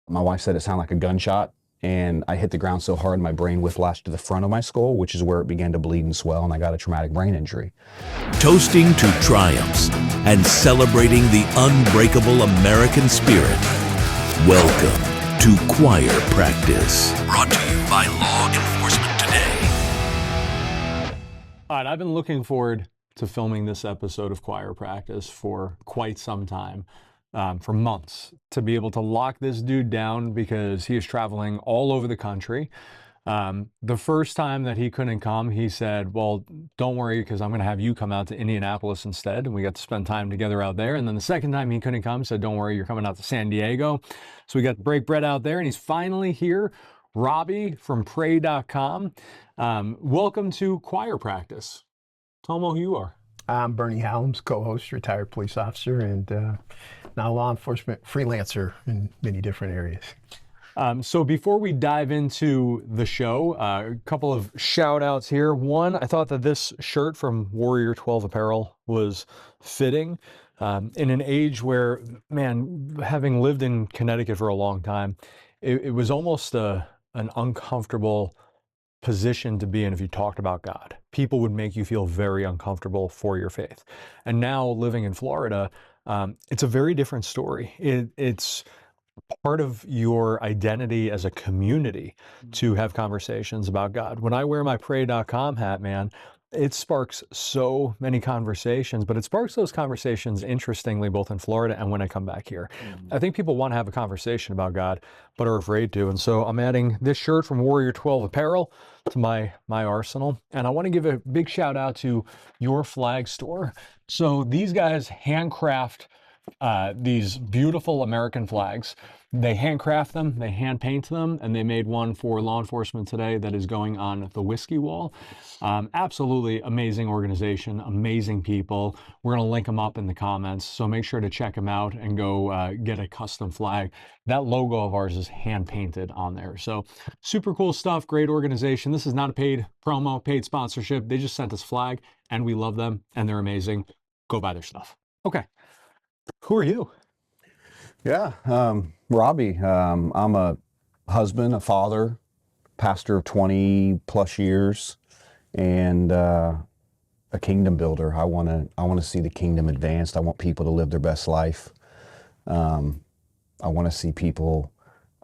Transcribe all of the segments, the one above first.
My wife said it sounded like a gunshot, and I hit the ground so hard my brain whiplashed to the front of my skull, which is where it began to bleed and swell, and I got a traumatic brain injury. Toasting to triumphs and celebrating the unbreakable American spirit. Welcome to Choir Practice, brought to you by Law Enforcement Today. All right, I've been looking forward to filming this episode of Choir Practice for quite some time, for months, to be able to lock this dude down because he is traveling all over the country. The first time that he couldn't come, he said, well, don't worry, because I'm going to have you come out to Indianapolis instead. And we got to spend time together out there. And then the second time he couldn't come, he said, don't worry, you're coming out to San Diego. So we got to break bread out there, and he's finally here. Robby from Praycom. Welcome to Choir Practice. Tell them who you are. I'm Bernie Howells, co-host, retired police officer, and now law enforcement freelancer in many different areas. So before we dive into the show, a couple of shout outs here. One, I thought that this shirt from Warrior 12 Apparel was fitting in an age where, man, having lived in Connecticut for a long time, it was almost an uncomfortable position to be in if you talked about God. People would make you feel very uncomfortable for your faith. And now living in Florida, it's a very different story. It's part of your identity as a community to have conversations about God. When I wear my Pray.com hat, man, it sparks so many conversations, but it sparks those conversations, interestingly, both in Florida and when I come back here. I think people want to have a conversation about God, but are afraid to. And so I'm adding this shirt from Warrior 12 Apparel to my arsenal. And I want to give a big shout out to Your Flag Store. So these guys handcraft these beautiful American flags. They handcraft them, they hand paint them, and they made one for law enforcement today that is going on the whiskey wall. Absolutely amazing organization, amazing people. We're going to link them up in the comments, so make sure to check them out and go get a custom flag. That logo of ours is hand painted on there. So super cool stuff, great organization. This is not a paid promo, paid sponsorship. They just sent us flag, and we love them, and they're amazing. Go buy their stuff. Okay. Who are you? Yeah, Robby. I'm a husband, a father, pastor of 20 plus years, and a kingdom builder. I want to see the kingdom advanced. I want people to live their best life. I want to see people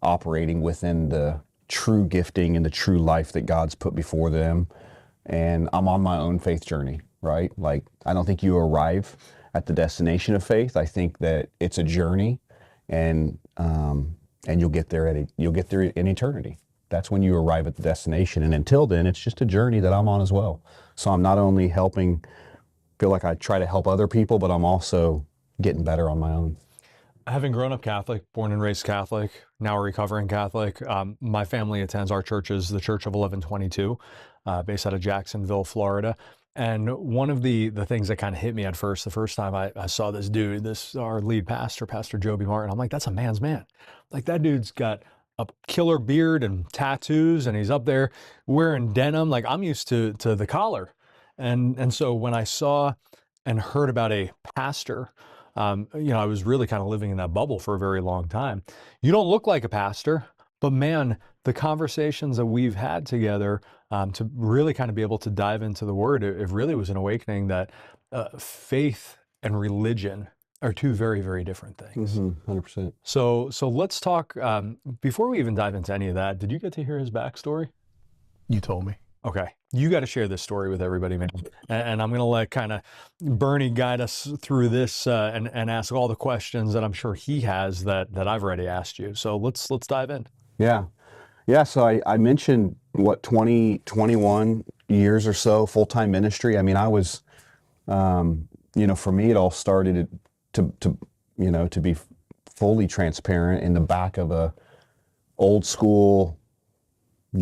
operating within the true gifting and the true life that God's put before them. And I'm on my own faith journey, right? Like, I don't think you arrive at the destination of faith. I think that it's a journey, and you'll get there in eternity. That's when you arrive at the destination. And until then, it's just a journey that I'm on as well. So I'm not only feel like I try to help other people, but I'm also getting better on my own. Having grown up Catholic, born and raised Catholic, now a recovering Catholic, my family attends our churches, the Church of 1122, based out of Jacksonville, Florida. And one of the things that kind of hit me at first, the first time I saw this dude, our lead pastor, Pastor Joby Martin, I'm like, that's a man's man. Like, that dude's got a killer beard and tattoos, and he's up there wearing denim. Like, I'm used to the collar. And so when I saw and heard about a pastor, I was really kind of living in that bubble for a very long time. You don't look like a pastor, but man, the conversations that we've had together to really kind of be able to dive into the Word, it really was an awakening that faith and religion are two very, very different things. 100%. So let's talk, before we even dive into any of that, did you get to hear his backstory? You told me. Okay. You got to share this story with everybody, man. And I'm going to let kind of Bernie guide us through this and ask all the questions that I'm sure he has that I've already asked you. So let's dive in. Yeah. So I mentioned 21 years or so full-time ministry. I mean, I was, for me, it all started to be fully transparent in the back of a old school,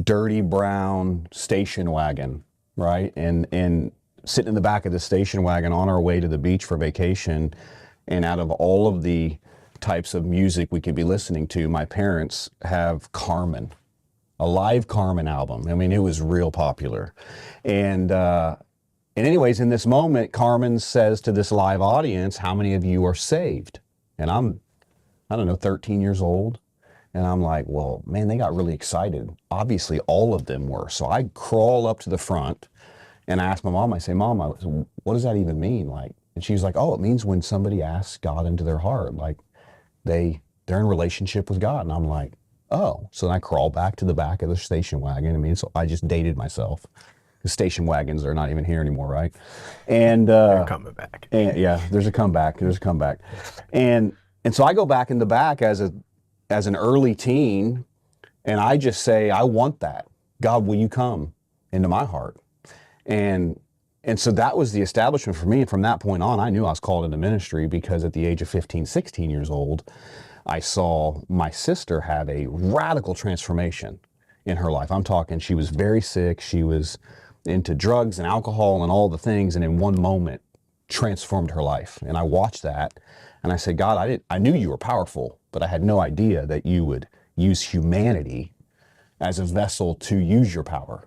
dirty brown station wagon, right? And sitting in the back of the station wagon on our way to the beach for vacation. And out of all of the types of music we could be listening to, my parents have Carmen, a live Carmen album. I mean, it was real popular. And anyways, in this moment, Carmen says to this live audience, how many of you are saved? And I'm, 13 years old. And I'm like, well, man, they got really excited. Obviously, all of them were. So I crawl up to the front and I asked my mom, I say, Mom, what does that even mean? Like, and she was like, oh, it means when somebody asks God into their heart, like they're in relationship with God. And I'm like, oh. So then I crawl back to the back of the station wagon. I mean, so I just dated myself. The station wagons are not even here anymore, right? And They're coming back. and yeah, there's a comeback. And so I go back in the back as an early teen, and I just say, I want that. God, will you come into my heart? And so that was the establishment for me. And from that point on, I knew I was called into ministry, because at the age of 15, 16 years old, I saw my sister have a radical transformation in her life. I'm talking, she was very sick. She was into drugs and alcohol and all the things, and in one moment transformed her life. And I watched that, and I said, God, I knew you were powerful, but I had no idea that you would use humanity as a vessel to use your power.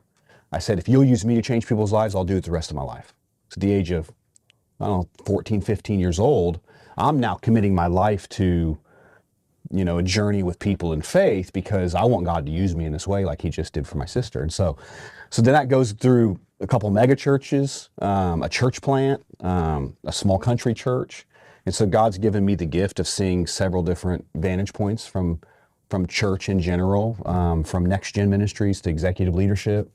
I said, if you'll use me to change people's lives, I'll do it the rest of my life. So at the age of, I don't know, 14, 15 years old, I'm now committing my life to, a journey with people in faith, because I want God to use me in this way like he just did for my sister. And so then that goes through a couple mega churches, a church plant, a small country church. And so God's given me the gift of seeing several different vantage points from church in general, from next gen ministries to executive leadership.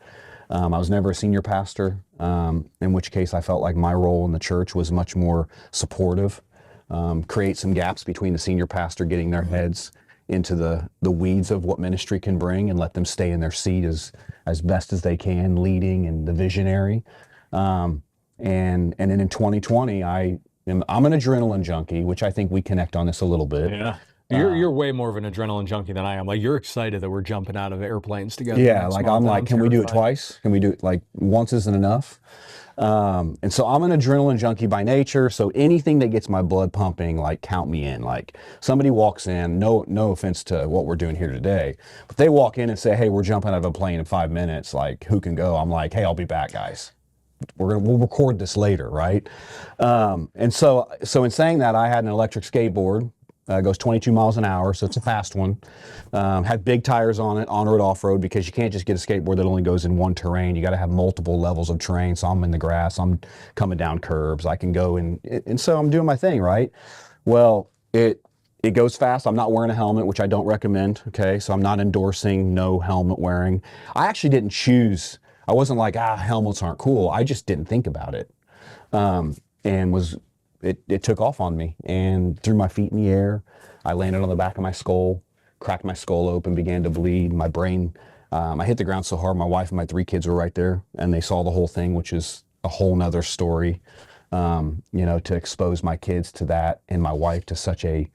I was never a senior pastor, in which case I felt like my role in the church was much more supportive, create some gaps between the senior pastor getting their heads into the weeds of what ministry can bring, and let them stay in their seat as best as they can, leading and the visionary. And then in 2020, I'm an adrenaline junkie, which I think we connect on this a little bit. Yeah. You're way more of an adrenaline junkie than I am. Like, you're excited that we're jumping out of airplanes together. Yeah, like I'm like, can we do it twice? Can we do it, like, once isn't enough? And so I'm an adrenaline junkie by nature. So anything that gets my blood pumping, like, count me in. Like, somebody walks in, no offense to what we're doing here today, but they walk in and say, hey, we're jumping out of a plane in 5 minutes. Like, who can go? I'm like, hey, I'll be back, guys. We'll record this later, right? And so in saying that, I had an electric skateboard. Goes 22 miles an hour, so it's a fast one. Had big tires on it, on-road, off-road, because you can't just get a skateboard that only goes in one terrain. You got to have multiple levels of terrain. So I'm in the grass, I'm coming down curbs, I can go and so I'm doing my thing, right? Well, it goes fast. I'm not wearing a helmet, which I don't recommend, okay? So I'm not endorsing no helmet wearing. I actually didn't choose. I wasn't like, helmets aren't cool. I just didn't think about it. It took off on me and threw my feet in the air. I landed on the back of my skull, cracked my skull open, began to bleed. My brain, I hit the ground so hard, my wife and my 3 kids were right there, and they saw the whole thing, which is a whole nother story, to expose my kids to that and my wife to such a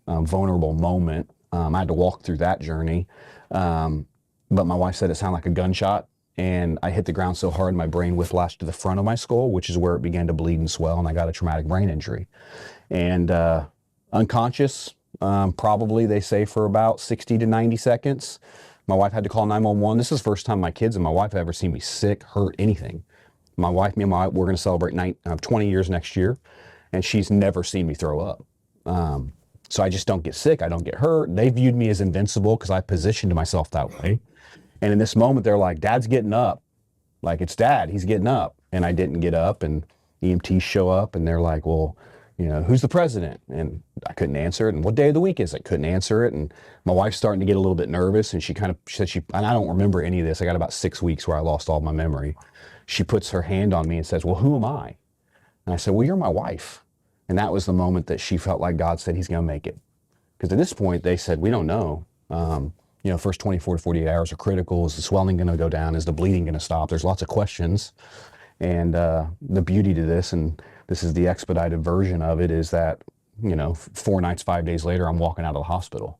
vulnerable moment. I had to walk through that journey. But my wife said it sounded like a gunshot. And I hit the ground so hard, my brain whiplashed to the front of my skull, which is where it began to bleed and swell, and I got a traumatic brain injury. And unconscious, probably, they say, for about 60 to 90 seconds. My wife had to call 911. This is the first time my kids and my wife have ever seen me sick, hurt, anything. Me and my wife, we're going to celebrate 20 years next year, and she's never seen me throw up. So I just don't get sick. I don't get hurt. They viewed me as invincible because I positioned myself that way. And in this moment, they're like, Dad's getting up. Like, it's Dad, he's getting up. And I didn't get up, and EMTs show up, and they're like, well, who's the president? And I couldn't answer it. And what day of the week is it? Couldn't answer it. And my wife's starting to get a little bit nervous, and she said, and I don't remember any of this. I got about 6 weeks where I lost all my memory. She puts her hand on me and says, well, who am I? And I said, well, you're my wife. And that was the moment that she felt like God said he's going to make it. Because at this point, they said, we don't know. First 24 to 48 hours are critical. Is the swelling going to go down? Is the bleeding going to stop? There's lots of questions. And the beauty to this, and this is the expedited version of it, is that, 4 nights, 5 days later, I'm walking out of the hospital.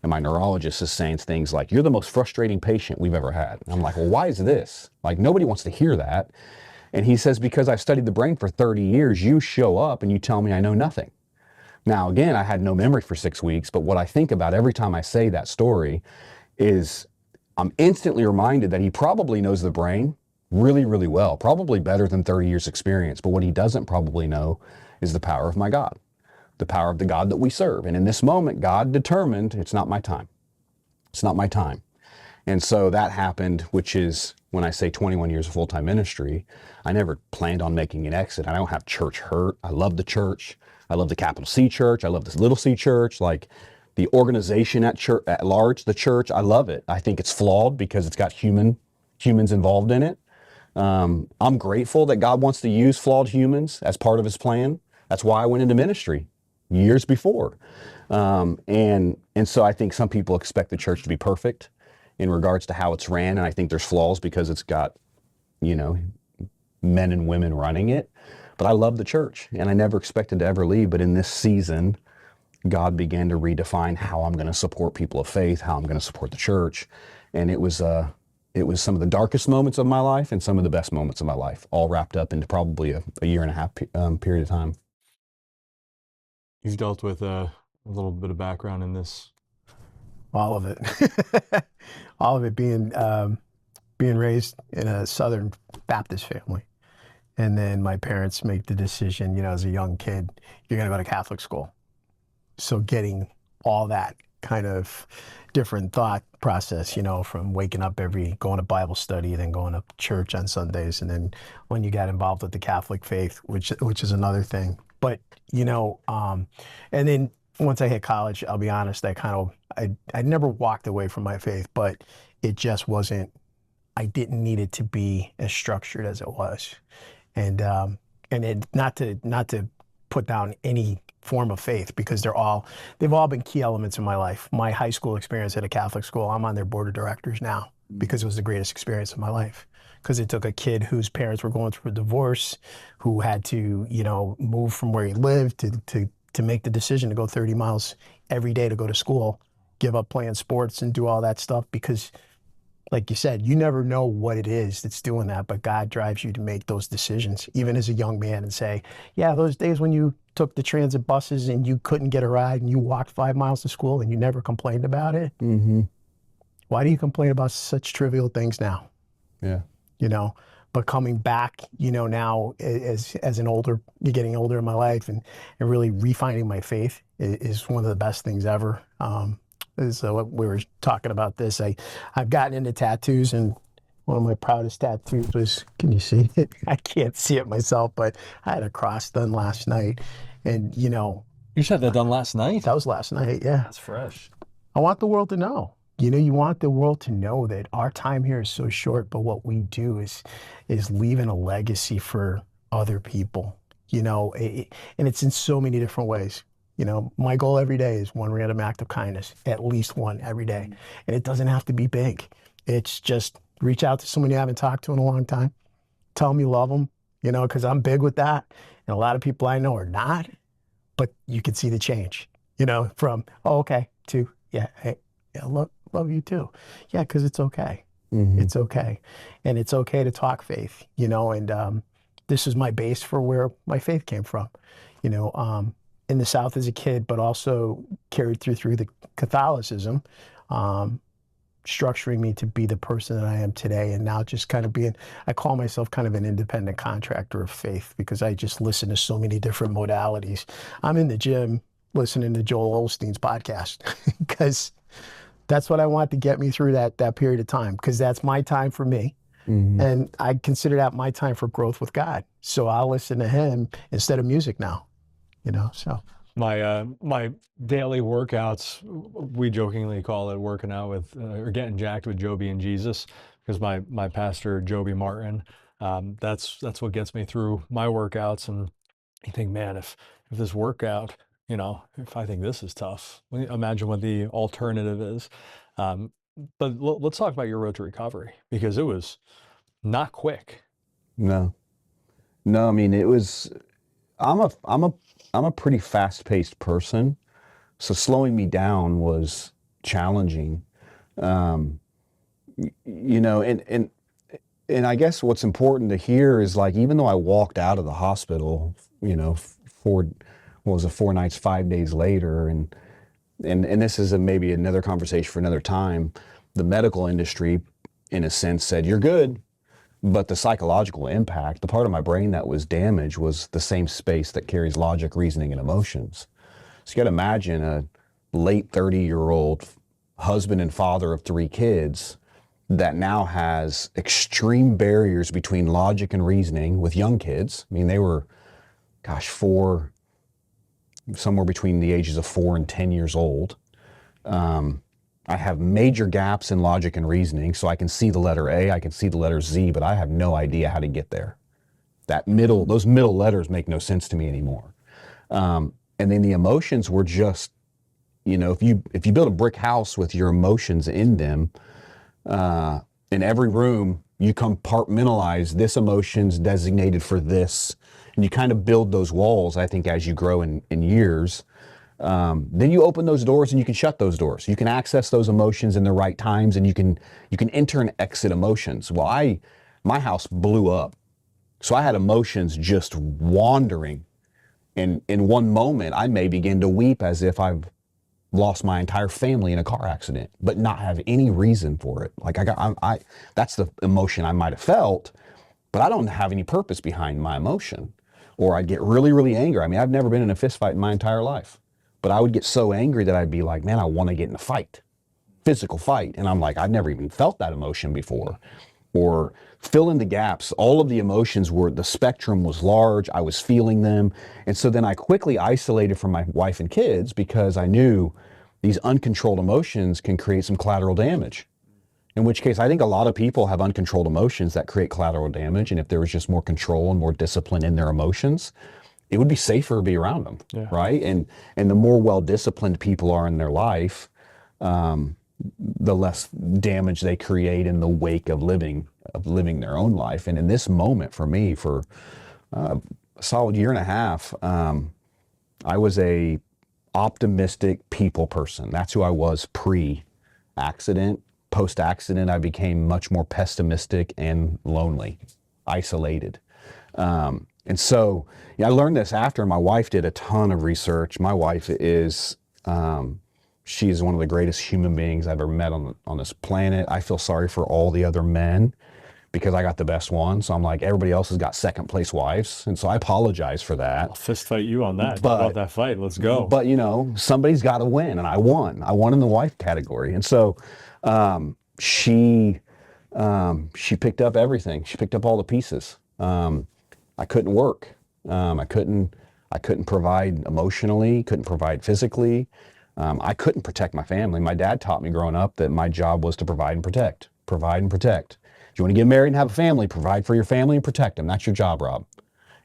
And my neurologist is saying things like, you're the most frustrating patient we've ever had. And I'm like, well, why is this? Like, nobody wants to hear that. And he says, because I've studied the brain for 30 years, you show up and you tell me I know nothing. Now, again, I had no memory for 6 weeks, but what I think about every time I say that story is I'm instantly reminded that he probably knows the brain really, really well, probably better than 30 years experience. But what he doesn't probably know is the power of my God, the power of the God that we serve. And in this moment, God determined it's not my time. It's not my time. And so that happened, which is when I say 21 years of full-time ministry, I never planned on making an exit. I don't have church hurt. I love the church. I love the capital C church. I love this little C church. Like the organization at church, at large, the church, I love it. I think it's flawed because it's got humans involved in it. I'm grateful that God wants to use flawed humans as part of his plan. That's why I went into ministry years before. And so I think some people expect the church to be perfect in regards to how it's ran. And I think there's flaws because it's got, men and women running it. But I love the church and I never expected to ever leave. But in this season, God began to redefine how I'm going to support people of faith, how I'm going to support the church. And it was some of the darkest moments of my life and some of the best moments of my life, all wrapped up into probably a year and a half period of time. You've dealt with a little bit of background in this. All of it. All of it being raised in a Southern Baptist family. And then my parents make the decision, as a young kid, you're going to go to Catholic school. So getting all that kind of different thought process, from waking up going to Bible study, then going to church on Sundays. And then when you got involved with the Catholic faith, which is another thing. But, and then once I hit college, I'll be honest, I never walked away from my faith, but it just wasn't, I didn't need it to be as structured as it was. And not to put down any form of faith, because they've all been key elements in my life. My high school experience at a Catholic school, I'm on their board of directors now because it was the greatest experience of my life. Because it took a kid whose parents were going through a divorce, who had to, move from where he lived to make the decision to go 30 miles every day to go to school, give up playing sports and do all that stuff because, like you said, you never know what it is that's doing that, but God drives you to make those decisions, even as a young man, and say, yeah, those days when you took the transit buses and you couldn't get a ride and you walked 5 miles to school and you never complained about it. Mm-hmm. Why do you complain about such trivial things now? Yeah. But coming back, now as you're getting older in my life and really refining my faith is one of the best things ever. So we were talking about this. I've gotten into tattoos, and one of my proudest tattoos was, can you see it? I can't see it myself, but I had a cross done last night. And, You just had that done last night? that was last night, yeah. That's fresh. I want the world to know. You want the world to know that our time here is so short, but what we do is leaving a legacy for other people, and it's in so many different ways. My goal every day is one random act of kindness, at least one every day. And it doesn't have to be big. It's just reach out to someone you haven't talked to in a long time. Tell them you love them, because I'm big with that. And a lot of people I know are not, but you can see the change, from, oh, okay, to, yeah, hey, yeah, love you too. Yeah, because it's okay. Mm-hmm. It's okay. And it's okay to talk faith, and this is my base for where my faith came from, in the South as a kid, but also carried through the Catholicism, structuring me to be the person that I am today. And now just kind of I call myself kind of an independent contractor of faith because I just listen to so many different modalities. I'm in the gym listening to Joel Osteen's podcast because that's what I want to get me through that period of time, because that's my time for me. Mm-hmm. And I consider that my time for growth with God. So I'll listen to him instead of music now. So my daily workouts, we jokingly call it working out with or getting jacked with Joby and Jesus, because my pastor Joby Martin, that's what gets me through my workouts. And you think, man, if this workout, if I think this is tough, imagine what the alternative is. But let's talk about your road to recovery, because it was not quick. No, I mean, it was. I'm a pretty fast-paced person, so slowing me down was challenging. And I guess what's important to hear is, like, even though I walked out of the hospital, 4 nights, 5 days later, and this is maybe another conversation for another time. The medical industry, in a sense, said you're good. But the psychological impact, the part of my brain that was damaged, was the same space that carries logic, reasoning, and emotions. So you got to imagine a late 30-year-old husband and father of 3 kids that now has extreme barriers between logic and reasoning with young kids. I mean, they were, gosh, somewhere between the ages of 4 and 10 years old. I have major gaps in logic and reasoning, so I can see the letter A, I can see the letter Z, but I have no idea how to get there. Those middle letters make no sense to me anymore. And then the emotions were just, if you build a brick house with your emotions in them, in every room, you compartmentalize this emotion's designated for this, and you kind of build those walls, I think, as you grow in years. Then you open those doors and you can shut those doors. You can access those emotions in the right times, and you can enter and exit emotions. Well, my house blew up. So I had emotions just wandering. And in one moment, I may begin to weep as if I've lost my entire family in a car accident, but not have any reason for it. Like that's the emotion I might have felt, but I don't have any purpose behind my emotion. Or I'd get really, really angry. I mean, I've never been in a fist fight in my entire life, but I would get so angry that I'd be like, man, I want to get in a fight, physical fight. And I'm like, I've never even felt that emotion before. Or fill in the gaps. All of the emotions the spectrum was large. I was feeling them. And so then I quickly isolated from my wife and kids because I knew these uncontrolled emotions can create some collateral damage. In which case, I think a lot of people have uncontrolled emotions that create collateral damage. And if there was just more control and more discipline in their emotions, it would be safer to be around them, right? And the more well-disciplined people are in their life, the less damage they create in the wake of living their own life. And in this moment for me, for a solid 1.5 years, I was a optimistic people person. That's who I was pre-accident. Post-accident, I became much more pessimistic and lonely, isolated. And so I learned this after my wife did a ton of research. My wife is, she is one of the greatest human beings I've ever met on this planet. I feel sorry for all the other men because I got the best one. So I'm like, everybody else has got second place wives. And so I apologize for that. I'll fist fight you on that. About that fight. Let's go. But somebody's got to win, and I won. I won in the wife category. And so she picked up everything. She picked up all the pieces. I couldn't work. I couldn't provide emotionally, couldn't provide physically. I couldn't protect my family. My dad taught me growing up that my job was to provide and protect. If you want to get married and have a family, provide for your family and protect them. That's your job, Rob.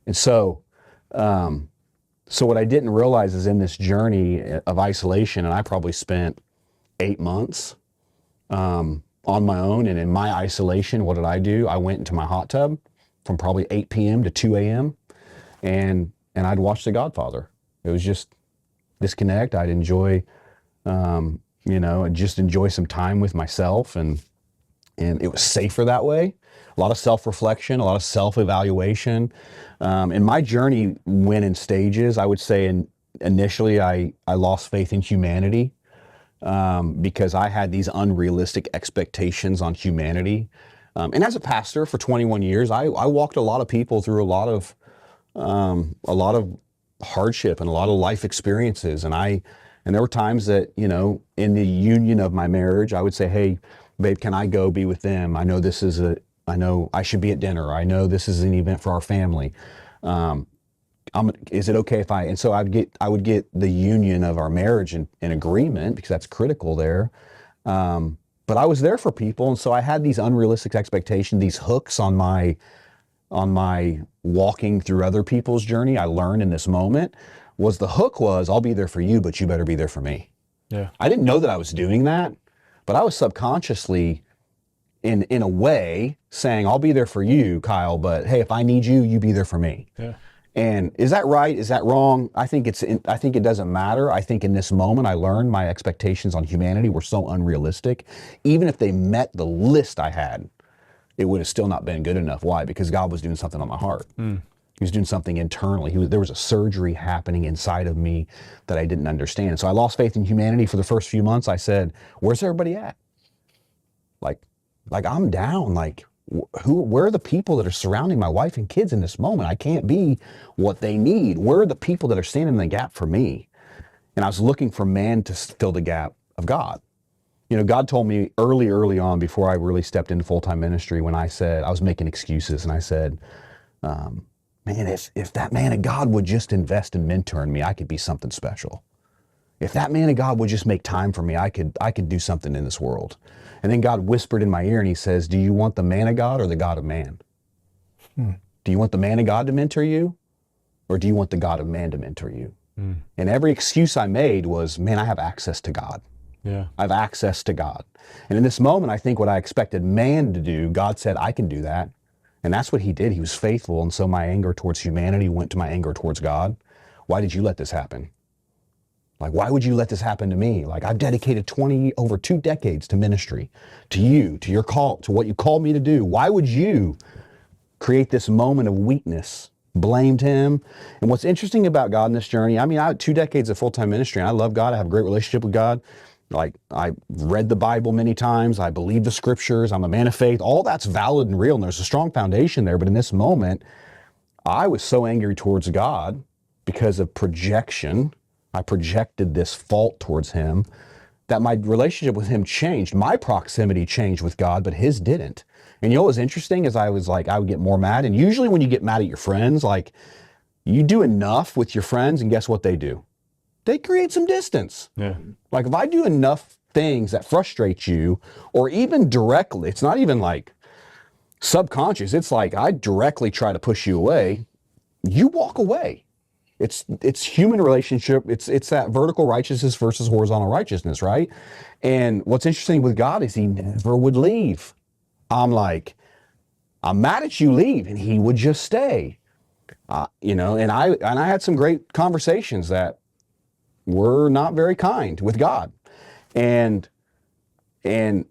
And so what I didn't realize is in this journey of isolation, and I probably spent 8 months on my own. And in my isolation, what did I do? I went into my hot tub from probably 8 p.m. to 2 a.m. and I'd watch The Godfather. It was just disconnect. I'd enjoy, just enjoy some time with myself, and it was safer that way. A lot of self-reflection, a lot of self-evaluation. And my journey went in stages. I would say initially I lost faith in humanity because I had these unrealistic expectations on humanity. And as a pastor for 21 years, I walked a lot of people through a lot of hardship and a lot of life experiences. And there were times that, in the union of my marriage, I would say, hey, babe, can I go be with them? I know I should be at dinner. I know this is an event for our family. Is it okay if and so I would get the union of our marriage in agreement, because that's critical there. But I was there for people. And so I had these unrealistic expectations, these hooks on my walking through other people's journey. I learned in this moment the hook was, I'll be there for you, but you better be there for me. Yeah. I didn't know that I was doing that, but I was subconsciously in a way saying, I'll be there for you, Kyle, but hey, if I need you, you be there for me. Yeah. And is that right? Is that wrong? I think it doesn't matter. I think in this moment, I learned my expectations on humanity were so unrealistic. Even if they met the list I had, it would have still not been good enough. Why? Because God was doing something on my heart. He was doing something internally. There was a surgery happening inside of me that I didn't understand. So I lost faith in humanity for the first few months. I said, where's everybody at? Like I'm down. Where are the people that are surrounding my wife and kids in this moment? I can't be what they need. Where are the people that are standing in the gap for me? And I was looking for man to fill the gap of God. You know, God told me early on, before I really stepped into full-time ministry, when I said, I was making excuses, and I said, man, if that man of God would just invest in mentoring me, I could be something special. If that man of God would just make time for me, I could do something in this world. And then God whispered in my ear and he says, do you want the man of God or the God of man? Do you want the man of God to mentor you, or do you want the God of man to mentor you? And every excuse I made was, man, I have access to God. Yeah. I have access to God. And in this moment, I think what I expected man to do, God said, I can do that. And that's what he did. He was faithful. And so my anger towards humanity went to my anger towards God. Why did you let this happen? Like, why would you let this happen to me? Like, I've dedicated over 2 decades to ministry, to you, to your call, to what you called me to do. Why would you create this moment of weakness? Blamed him. And what's interesting about God in this journey, I mean, I had 2 decades of full-time ministry, and I love God. I have a great relationship with God. Like, I read the Bible many times. I believe the scriptures. I'm a man of faith. All that's valid and real, and there's a strong foundation there. But in this moment, I was so angry towards God because of projection. I projected this fault towards him, that my relationship with him changed. My proximity changed with God, but his didn't. And you know what was interesting is I would get more mad. And usually when you get mad at your friends, like, you do enough with your friends, and guess what they do? They create some distance. Yeah. Like, if I do enough things that frustrate you, or even directly, it's not even like subconscious, it's like I directly try to push you away, you walk away. It's human relationship. It's that vertical righteousness versus horizontal righteousness, right? And what's interesting with God is he never would leave. I'm like, I'm mad at you, leave, and he would just stay. You know, and I had some great conversations that were not very kind with God. And the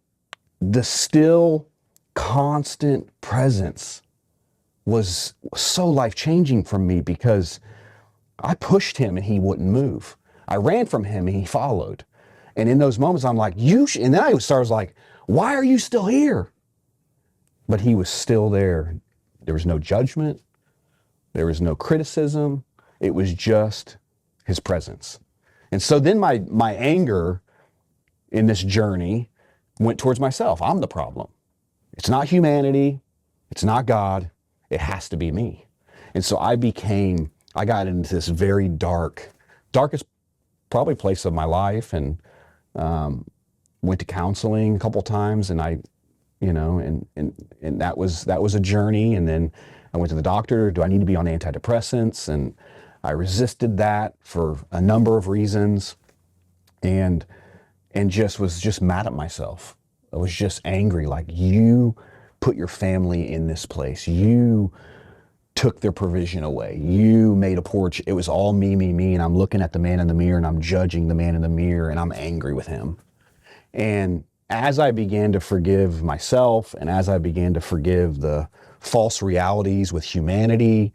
still constant presence was so life-changing for me, because I pushed him and he wouldn't move. I ran from him and he followed. And in those moments, I'm like, and then I was like, why are you still here? But he was still there. There was no judgment. There was no criticism. It was just his presence. And so then my anger in this journey went towards myself. I'm the problem. It's not humanity. It's not God. It has to be me. And so I got into this very darkest probably place of my life, and went to counseling a couple times, and and that was a journey. And then I went to the doctor. Do I need to be on antidepressants? And I resisted that for a number of reasons, and was just mad at myself. I was just angry, like, you put your family in this place. You took their provision away. You made a porch. It was all me, and I'm looking at the man in the mirror, and I'm judging the man in the mirror, and I'm angry with him. And as I began to forgive myself, and as I began to forgive the false realities with humanity,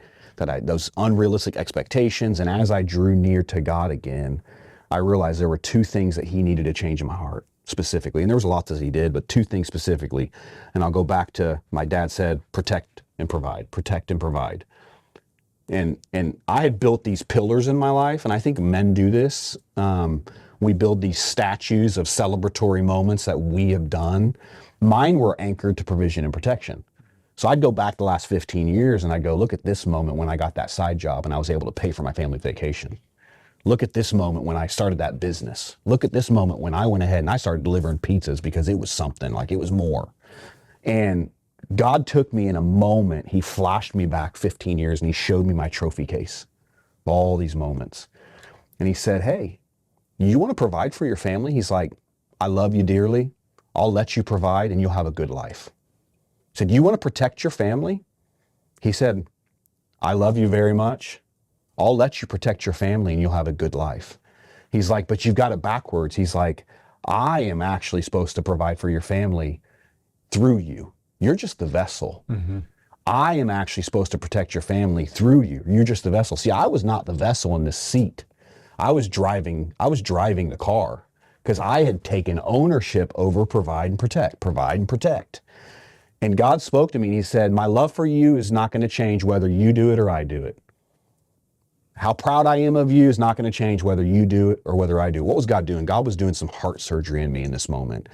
those unrealistic expectations, and as I drew near to God again, I realized there were 2 things that he needed to change in my heart specifically. And there was a lot that he did, but 2 things specifically. And I'll go back to, my dad said, protect and provide, protect and provide. And I had built these pillars in my life, and I think men do this. We build these statues of celebratory moments that we have done. Mine were anchored to provision and protection. So I'd go back the last 15 years and I'd go, look at this moment when I got that side job and I was able to pay for my family vacation. Look at this moment when I started that business. Look at this moment when I went ahead and I started delivering pizzas, because it was something, like, it was more. And God took me in a moment. He flashed me back 15 years and he showed me my trophy case, all these moments. And he said, hey, you want to provide for your family? He's like, I love you dearly. I'll let you provide and you'll have a good life. He said, you want to protect your family? He said, I love you very much. I'll let you protect your family and you'll have a good life. He's like, but you've got it backwards. He's like, I am actually supposed to provide for your family through you. You're just the vessel. Mm-hmm. I am actually supposed to protect your family through you. You're just the vessel. See, I was not the vessel in this seat. I was driving the car, because I had taken ownership over provide and protect. And God spoke to me and he said, my love for you is not going to change whether you do it or I do it. How proud I am of you is not going to change whether you do it or whether I do. What was God doing? God was doing some heart surgery in me in this moment.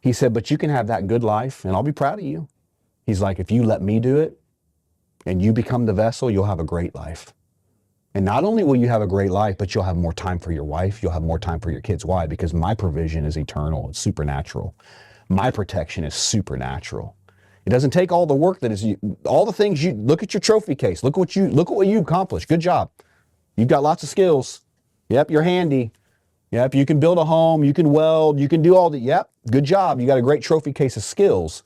He said, but you can have that good life and I'll be proud of you. He's like, if you let me do it and you become the vessel, you'll have a great life. And not only will you have a great life, but you'll have more time for your wife. You'll have more time for your kids. Why? Because my provision is eternal. It's supernatural. My protection is supernatural. It doesn't take all the work that is all the things you look at your trophy case. Look at what you accomplished. Good job. You've got lots of skills. Yep, you're handy. Yep, you can build a home, you can weld, you can do all the, yep, good job. You got a great trophy case of skills.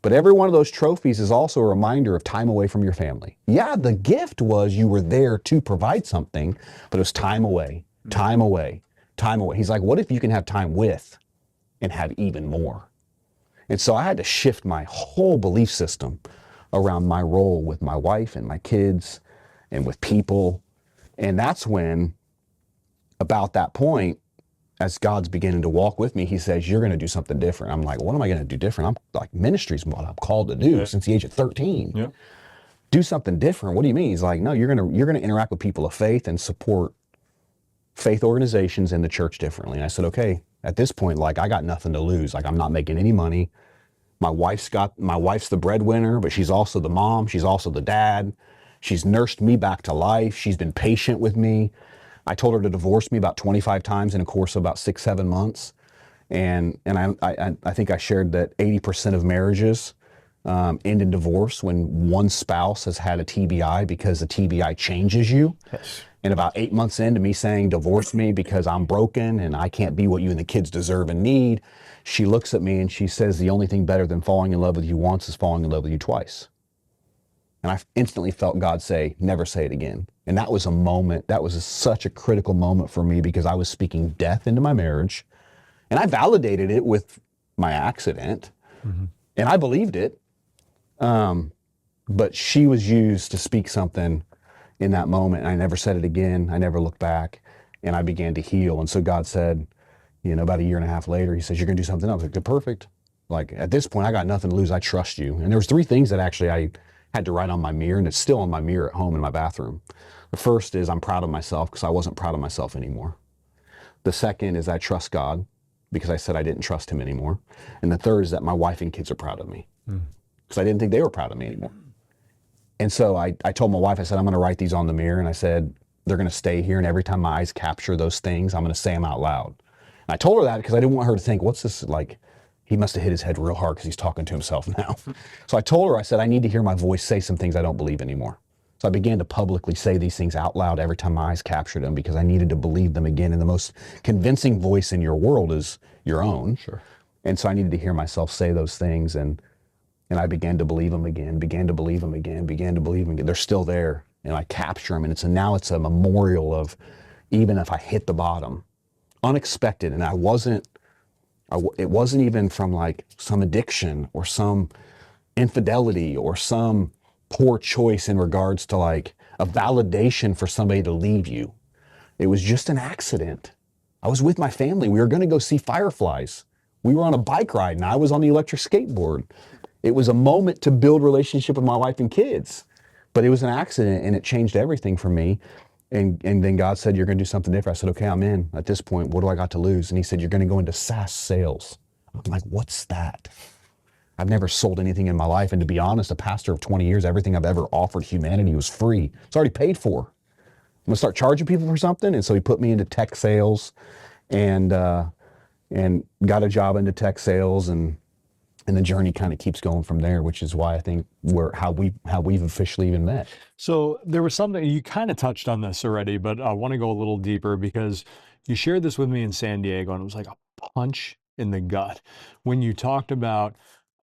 But every one of those trophies is also a reminder of time away from your family. Yeah, the gift was you were there to provide something, but it was time away, time away, time away. He's like, what if you can have time with and have even more? And so I had to shift my whole belief system around my role with my wife and my kids and with people. And that's when, about that point, as God's beginning to walk with me, he says, you're going to do something different. I'm like, what am I going to do different? I'm like, ministry's what I'm called to do since the age of 13. Yeah. Do something different. What do you mean? He's like, no, you're going to interact with people of faith and support faith organizations and the church differently. And I said, okay, at this point, like I got nothing to lose. Like I'm not making any money. My wife's the breadwinner, but she's also the mom. She's also the dad. She's nursed me back to life. She's been patient with me. I told her to divorce me about 25 times in a course of about 6-7 months. And I think I shared that 80% of marriages end in divorce when one spouse has had a TBI, because the TBI changes you. Yes. And about 8 months into me saying, divorce me because I'm broken and I can't be what you and the kids deserve and need, she looks at me and she says, the only thing better than falling in love with you once is falling in love with you twice. And I instantly felt God say, never say it again. And that was a moment, that was such a critical moment for me, because I was speaking death into my marriage. And I validated it with my accident. Mm-hmm. And I believed it. But she was used to speak something in that moment. And I never said it again. I never looked back. And I began to heal. And so God said, about a year and a half later, he says, you're going to do something else. I said, perfect. Like at this point, I got nothing to lose. I trust you. And there was 3 things that actually I had to write on my mirror, and it's still on my mirror at home in my bathroom. The first is I'm proud of myself, because I wasn't proud of myself anymore. The second is I trust God, because I said I didn't trust him anymore. And the third is that my wife and kids are proud of me, because I didn't think they were proud of me anymore. And so I told my wife, I said, I'm going to write these on the mirror. And I said, they're going to stay here. And every time my eyes capture those things, I'm going to say them out loud. And I told her that because I didn't want her to think, what's this like? He must have hit his head real hard because he's talking to himself now. So I told her, I said, I need to hear my voice say some things I don't believe anymore. So I began to publicly say these things out loud every time my eyes captured them, because I needed to believe them again. And the most convincing voice in your world is your own. Sure. And so I needed to hear myself say those things. And I began to believe them again, began to believe them again, began to believe them again. They're still there. And I capture them. And now it's a memorial of, even if I hit the bottom, unexpected. And it wasn't even from like some addiction or some infidelity or some poor choice in regards to like a validation for somebody to leave you. It was just an accident. I was with my family. We were going to go see fireflies. We were on a bike ride and I was on the electric skateboard. It was a moment to build relationship with my wife and kids, but it was an accident and it changed everything for me. And then God said, you're going to do something different. I said, okay, I'm in. At this point, what do I got to lose? And he said, you're going to go into SaaS sales. I'm like, what's that? I've never sold anything in my life. And to be honest, a pastor of 20 years, everything I've ever offered humanity was free. It's already paid for. I'm going to start charging people for something. And so he put me into tech sales and got a job into tech sales. And the journey kind of keeps going from there, which is why I think how we've officially even met. So there was something, you kind of touched on this already, but I want to go a little deeper, because you shared this with me in San Diego and it was like a punch in the gut when you talked about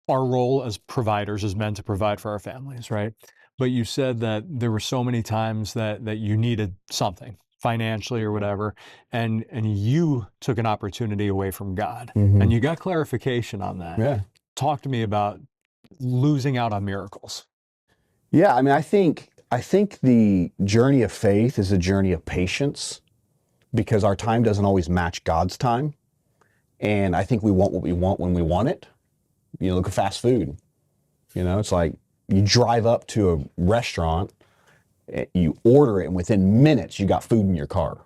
our role as providers, as men, to provide for our families, right? But you said that there were so many times that you needed something financially or whatever, and you took an opportunity away from God, and you got clarification on that. Yeah. Talk to me about losing out on miracles. Yeah, I mean, I think the journey of faith is a journey of patience, because our time doesn't always match God's time. And I think we want what we want when we want it. Look at fast food. It's like you drive up to a restaurant You order it, and within minutes, you got food in your car.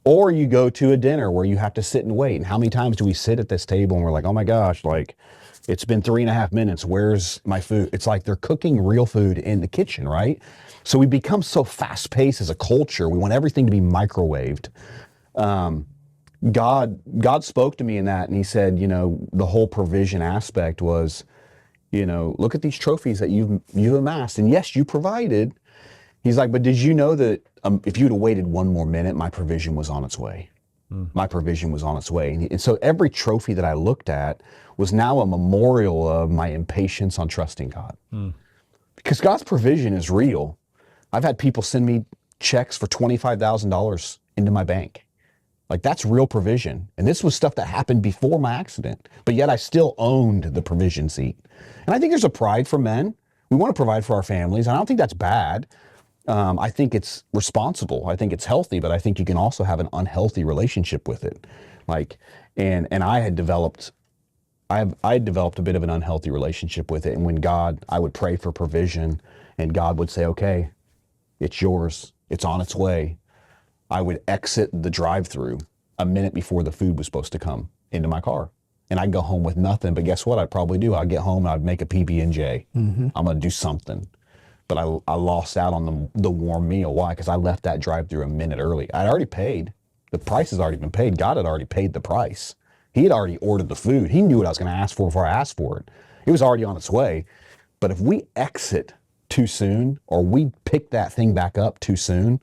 Or you go to a dinner where you have to sit and wait. And how many times do we sit at this table and we're like, oh my gosh, like it's been 3.5 minutes. Where's my food? It's like they're cooking real food in the kitchen, right? So we become so fast paced as a culture. We want everything to be microwaved. God spoke to me in that, and he said, the whole provision aspect was, look at these trophies that you've amassed. And yes, you provided. He's like, but did you know that if you'd have waited one more minute, my provision was on its way. My provision was on its way. And so every trophy that I looked at was now a memorial of my impatience on trusting God. Because God's provision is real. I've had people send me checks for $25,000 into my bank. Like, that's real provision. And this was stuff that happened before my accident, but yet I still owned the provision seat. And I think there's a pride for men. We want to provide for our families. And I don't think that's bad. I think it's responsible. I think it's healthy, but I think you can also have an unhealthy relationship with it. And I had developed a bit of an unhealthy relationship with it. And when I would pray for provision, and God would say, okay, it's yours. It's on its way. I would exit the drive-through a minute before the food was supposed to come into my car. And I'd go home with nothing, but guess what I'd probably do? I'd get home and I'd make a PB&J. I'm gonna do something. But I lost out on the warm meal. Why? Because I left that drive-through a minute early. I'd already paid. The price has already been paid. God had already paid the price. He had already ordered the food. He knew what I was gonna ask for before I asked for it. It was already on its way. But if we exit too soon, or we pick that thing back up too soon,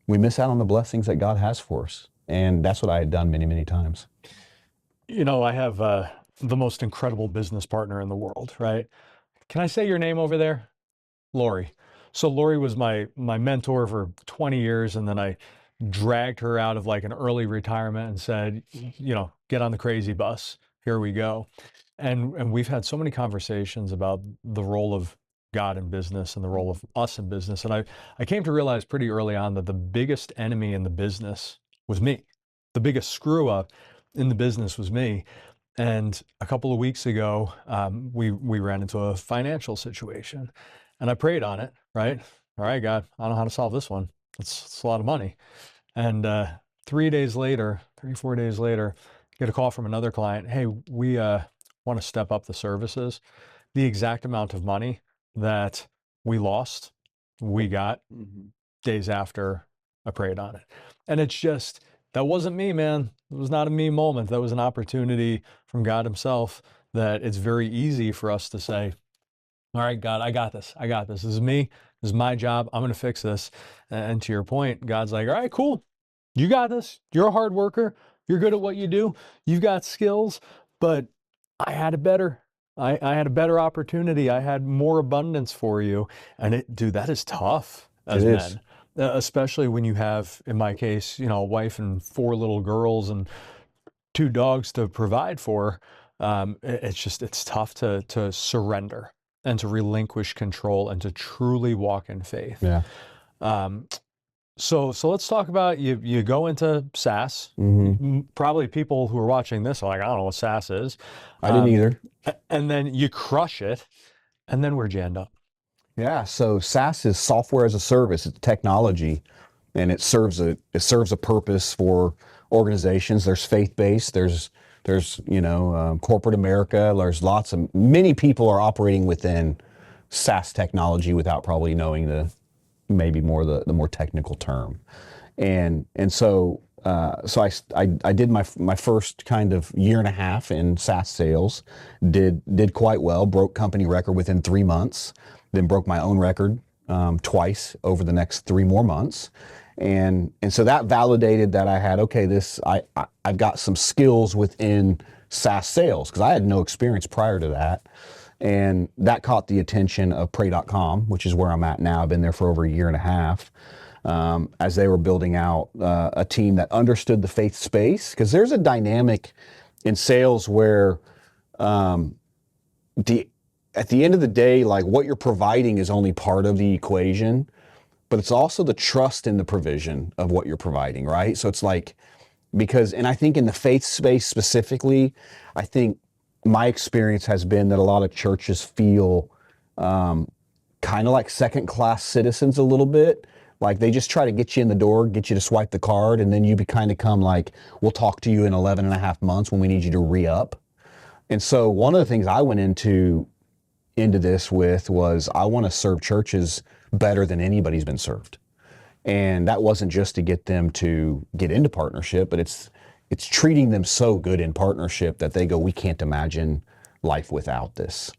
we miss out on the blessings that God has for us. And that's what I had done many, many times. I have the most incredible business partner in the world, right? Can I say your name over there? Lori. So Lori was my mentor for 20 years, and then I dragged her out of like an early retirement and said, get on the crazy bus. Here we go. And we've had so many conversations about the role of God in business and the role of us in business. And I came to realize pretty early on that the biggest enemy in the business was me. The biggest screw up in the business was me. And a couple of weeks ago, we ran into a financial situation, and I prayed on it, right? All right, God, I don't know how to solve this one. It's a lot of money. And 4 days later, get a call from another client. Hey, we want to step up the services. The exact amount of money that we lost, we got days after I prayed on it. And it's just, that wasn't me, man. It was not a me moment. That was an opportunity from God himself that it's very easy for us to say, all right, God, I got this. This is me. This is my job. I'm going to fix this. And to your point, God's like, all right, cool. You got this. You're a hard worker. You're good at what you do. You've got skills, but I had it better. I had a better opportunity. I had more abundance for you. And dude, that is tough as men. Especially when you have, in my case, a wife and 4 little girls and 2 dogs to provide for. It's tough to surrender and to relinquish control and to truly walk in faith. Yeah. So let's talk about you go into SaaS. Probably people who are watching this are like, I don't know what SaaS is. I didn't either. And then you crush it. And then where'd you end up? Yeah, so SaaS is software as a service. It's technology, and it serves a purpose for organizations. There's faith-based. There's corporate America. There's many people are operating within SaaS technology without probably knowing the more technical term, and so I did my first kind of year and a half in SaaS sales. Did quite well. Broke company record within 3 months. Then broke my own record twice over the next 3 more months. And so that validated that I had, I've got some skills within SaaS sales, because I had no experience prior to that. And that caught the attention of Praycom, which is where I'm at now. I've been there for over a year and a half, as they were building out a team that understood the faith space. Because there's a dynamic in sales where at the end of the day, like, what you're providing is only part of the equation, but it's also the trust in the provision of what you're providing, right? So it's like, and I think in the faith space specifically, I think my experience has been that a lot of churches feel kind kind of like second-class citizens a little bit. Like they just try to get you in the door, get you to swipe the card, and then you kind of come like, we'll talk to you in 11 and a half months when we need you to re-up. And so one of the things I went into this with was I want to serve churches better than anybody's been served. And that wasn't just to get them to get into partnership, but it's treating them so good in partnership that they go, we can't imagine life without this.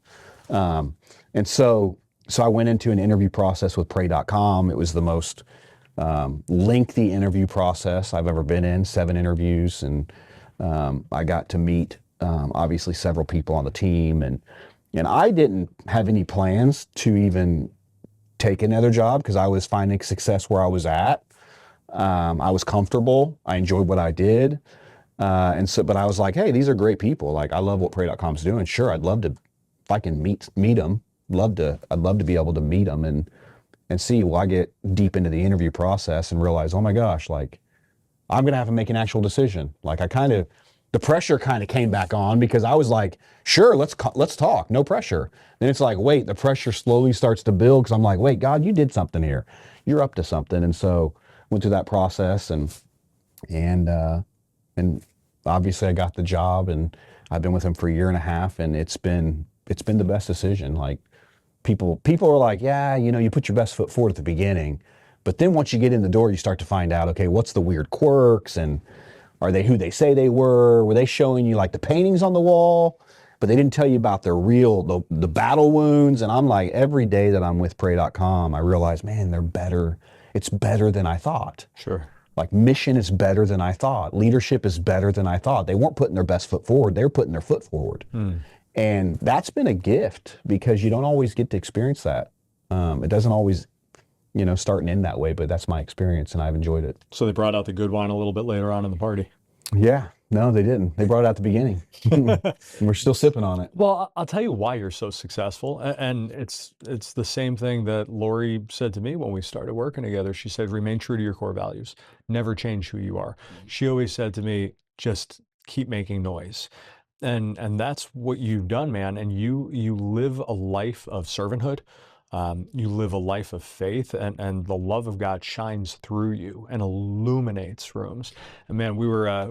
And so I went into an interview process with Pray.com. It was the most lengthy interview process I've ever been in, 7 interviews. And I got to meet, obviously, several people on the team. And I didn't have any plans to even take another job because I was finding success where I was at. I was comfortable. I enjoyed what I did. But I was like, hey, these are great people. Like, I love what Pray.com's doing. Sure, I'd love to, if I can meet them, I'd love to be able to meet them and see. Well, I get deep into the interview process and realize, oh my gosh, like I'm going to have to make an actual decision. Like the pressure kind of came back on because I was like, sure, let's talk, no pressure. Then it's like, wait, the pressure slowly starts to build because I'm like, wait, God, you did something here. You're up to something. And so went through that process and obviously I got the job and I've been with him for a year and a half and it's been the best decision. Like people are like, yeah, you put your best foot forward at the beginning, but then once you get in the door, you start to find out, okay, what's the weird quirks and are they who they say they were? Were they showing you like the paintings on the wall, but they didn't tell you about their real, the battle wounds? And I'm like, every day that I'm with Pray.com, I realize, man, they're better. It's better than I thought. Sure. Like mission is better than I thought. Leadership is better than I thought. They weren't putting their best foot forward. They were putting their foot forward. And that's been a gift because you don't always get to experience that. It doesn't always, start and end that way, but that's my experience and I've enjoyed it. So they brought out the good wine a little bit later on in the party. Yeah, no, they didn't. They brought it out at the beginning. We're still sipping on it. Well, I'll tell you why you're so successful. And it's the same thing that Lori said to me when we started working together. She said, remain true to your core values. Never change who you are. She always said to me, just keep making noise. And that's what you've done, man. And you live a life of servanthood. You live a life of faith and the love of God shines through you and illuminates rooms. And man, we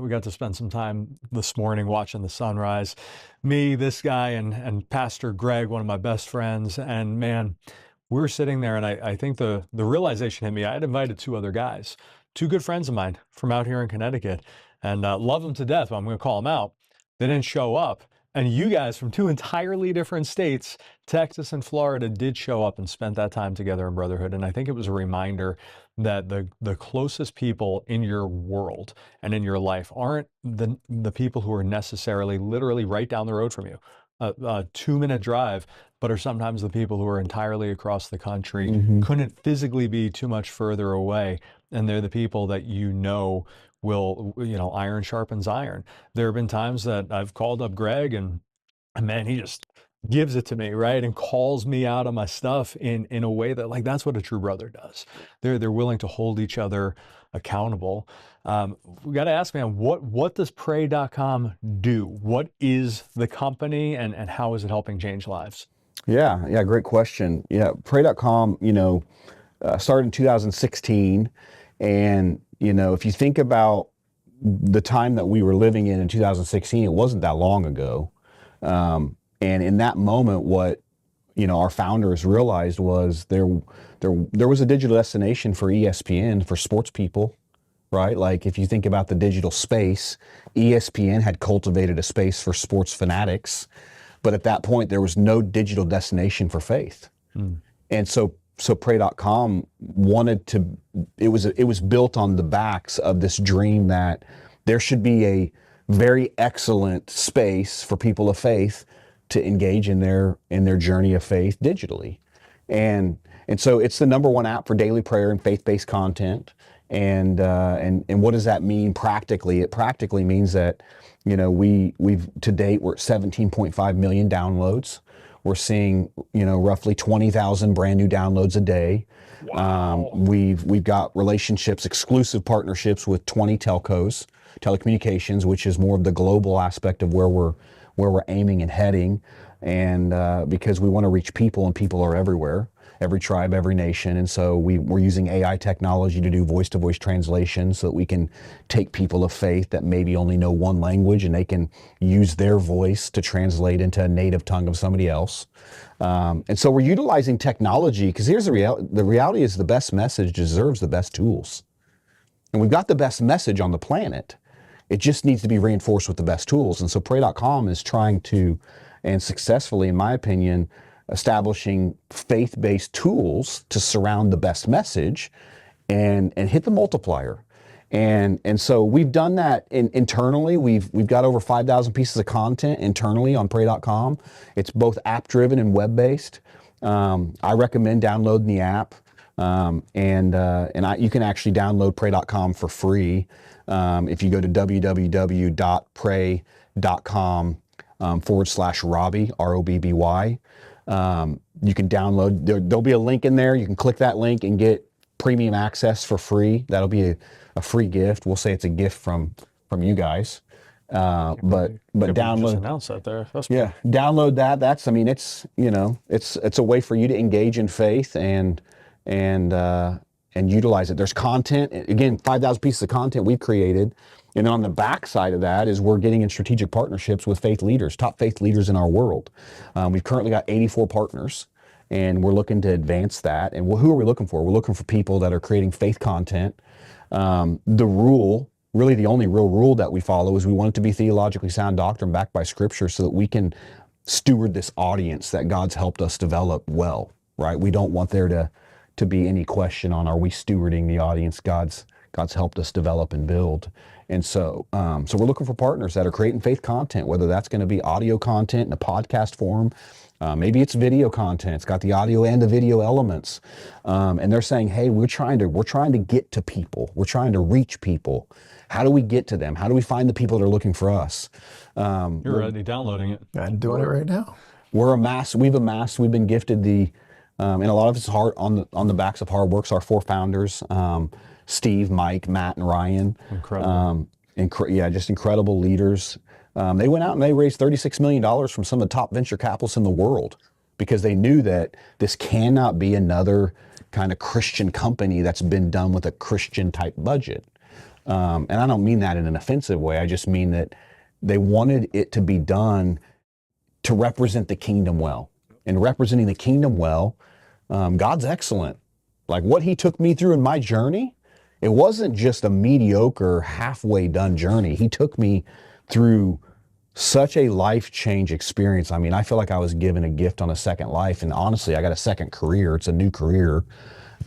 got to spend some time this morning watching the sunrise. Me, this guy, and Pastor Greg, one of my best friends. And man, we were sitting there and I think the realization hit me. I had invited 2 other guys, 2 good friends of mine from out here in Connecticut, and love them to death, but I'm going to call them out. They didn't show up. And you guys from 2 entirely different states, Texas and Florida, did show up and spent that time together in brotherhood. And I think it was a reminder that the closest people in your world and in your life aren't the people who are necessarily literally right down the road from you, a 2-minute drive, but are sometimes the people who are entirely across the country, couldn't physically be too much further away. And they're the people that will, iron sharpens iron. There have been times that I've called up Greg and man, he just gives it to me, right? And calls me out of my stuff in a way that like, that's what a true brother does. They're willing to hold each other accountable. We got to ask, man, what does Pray.com do? What is the company and how is it helping change lives? Yeah, great question. Yeah, Pray.com, started in 2016. And, if you think about the time that we were living in 2016, it wasn't that long ago. And in that moment, what, our founders realized was there was a digital destination for ESPN, for sports people, right? Like if you think about the digital space, ESPN had cultivated a space for sports fanatics, but at that point, there was no digital destination for faith. And so Pray.com it was built on the backs of this dream that there should be a very excellent space for people of faith to engage in their journey of faith digitally. And so it's the #1 app for daily prayer and faith-based content. And what does that mean practically? It practically means that, we've to date, we're at 17.5 million downloads. We're seeing, roughly 20,000 brand new downloads a day. Wow. We've got relationships, exclusive partnerships with 20 telcos, telecommunications, which is more of the global aspect of where we're aiming and heading. And because we want to reach people and people are everywhere. every tribe, every nation. And so we're using AI technology to do voice-to-voice translation so that we can take people of faith that maybe only know one language and they can use their voice to translate into a native tongue of somebody else. And so we're utilizing technology because here's the reality. The reality is the best message deserves the best tools. And we've got the best message on the planet. It just needs to be reinforced with the best tools. And so Pray.com is trying to, and successfully, in my opinion, establishing faith-based tools to surround the best message and hit the multiplier. And so we've done that internally. We've got over 5,000 pieces of content internally on Pray.com. It's both app-driven and web-based. I recommend downloading the app. You can actually download Pray.com for free if you go to www.pray.com/Robby, ROBBY. You can download, there'll be a link in there. You can click that link and get premium access for free. That'll be a free gift. We'll say it's a gift from you guys. But download. Just announce that there. Download that. That's, I mean, it's a way for you to engage in faith and utilize it. There's content, again, 5,000 pieces of content we've created. And then on the back side of that is we're getting in strategic partnerships with faith leaders, top faith leaders in our world. We've currently got 84 partners, and we're looking to advance that. And who are we looking for? We're looking for people that are creating faith content. Really the only real rule that we follow is we want it to be theologically sound doctrine backed by Scripture so that we can steward this audience that God's helped us develop well, right? We don't want there to be any question on, are we stewarding the audience God's helped us develop and build. And so we're looking for partners that are creating faith content, whether that's going to be audio content in a podcast form, maybe it's video content. It's got the audio and the video elements. And they're saying, hey, we're trying to get to people. We're trying to reach people. How do we get to them? How do we find the people that are looking for us? You're already downloading it. I'm doing it right now. We've been gifted and a lot of it's hard on the backs of hard works. Our 4 founders, Steve, Mike, Matt, and Ryan. Incredible. Just incredible leaders. They went out and they raised $36 million from some of the top venture capitalists in the world because they knew that this cannot be another kind of Christian company that's been done with a Christian type budget. And I don't mean that in an offensive way. I just mean that they wanted it to be done to represent the kingdom well. And representing the kingdom well, God's excellent. Like what he took me through in my journey, it wasn't just a mediocre, halfway done journey. He took me through such a life change experience. I mean, I feel like I was given a gift on a second life. And honestly, I got a second career. It's a new career.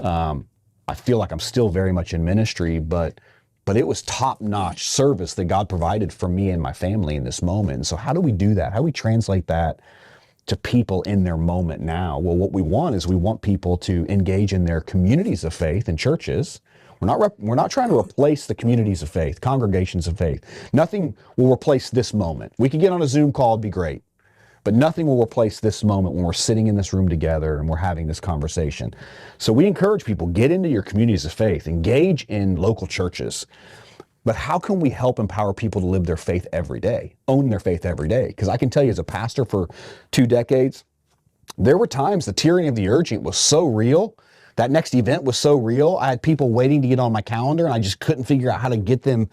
I feel like I'm still very much in ministry, but it was top-notch service that God provided for me and my family in this moment. And so how do we do that? How do we translate that to people in their moment now? Well, what we want people to engage in their communities of faith and churches. We're not trying to replace the communities of faith, congregations of faith. Nothing will replace this moment. We could get on a Zoom call, it'd be great. But nothing will replace this moment when we're sitting in this room together and we're having this conversation. So we encourage people, get into your communities of faith, engage in local churches. But how can we help empower people to live their faith every day, own their faith every day? Because I can tell you as a pastor for 2 decades, there were times the tyranny of the urgent was so real. That next event was so real. I had people waiting to get on my calendar and I just couldn't figure out how to get them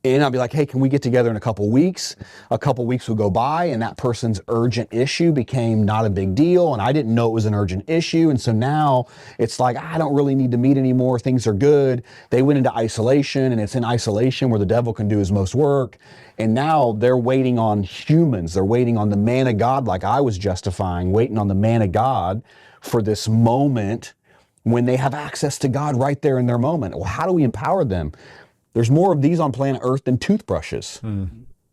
in. I'd be like, hey, can we get together in a couple weeks? A couple weeks would go by and that person's urgent issue became not a big deal. And I didn't know it was an urgent issue. And so now it's like, I don't really need to meet anymore. Things are good. They went into isolation, and it's in isolation where the devil can do his most work. And now they're waiting on humans. They're waiting on the man of God, like I was justifying, waiting on the man of God for this moment when they have access to God right there in their moment. Well, how do we empower them? There's more of these on planet Earth than toothbrushes.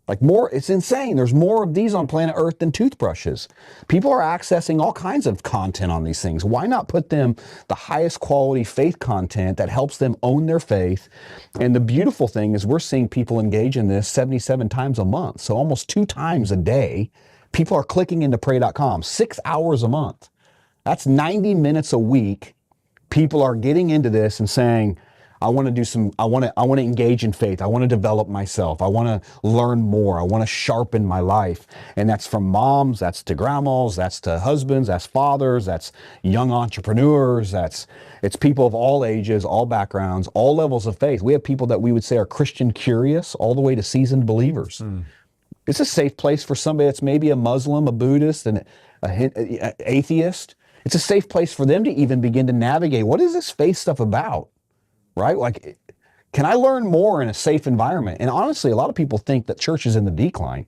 It's insane. There's more of these on planet Earth than toothbrushes. People are accessing all kinds of content on these things. Why not put them the highest quality faith content that helps them own their faith? And the beautiful thing is we're seeing people engage in this 77 times a month. So almost 2 times a day, people are clicking into pray.com, 6 hours a month. That's 90 minutes a week. People are getting into this and saying, I want to do some, I want to engage in faith. I want to develop myself. I want to learn more. I want to sharpen my life. And that's from moms, that's to grandmas, that's to husbands, that's fathers, that's young entrepreneurs, it's people of all ages, all backgrounds, all levels of faith. We have people that we would say are Christian curious all the way to seasoned believers. It's a safe place for somebody that's maybe a Muslim, a Buddhist, and a atheist. It's a safe place for them to even begin to navigate. What is this faith stuff about, right? Like, can I learn more in a safe environment? And honestly, a lot of people think that church is in the decline.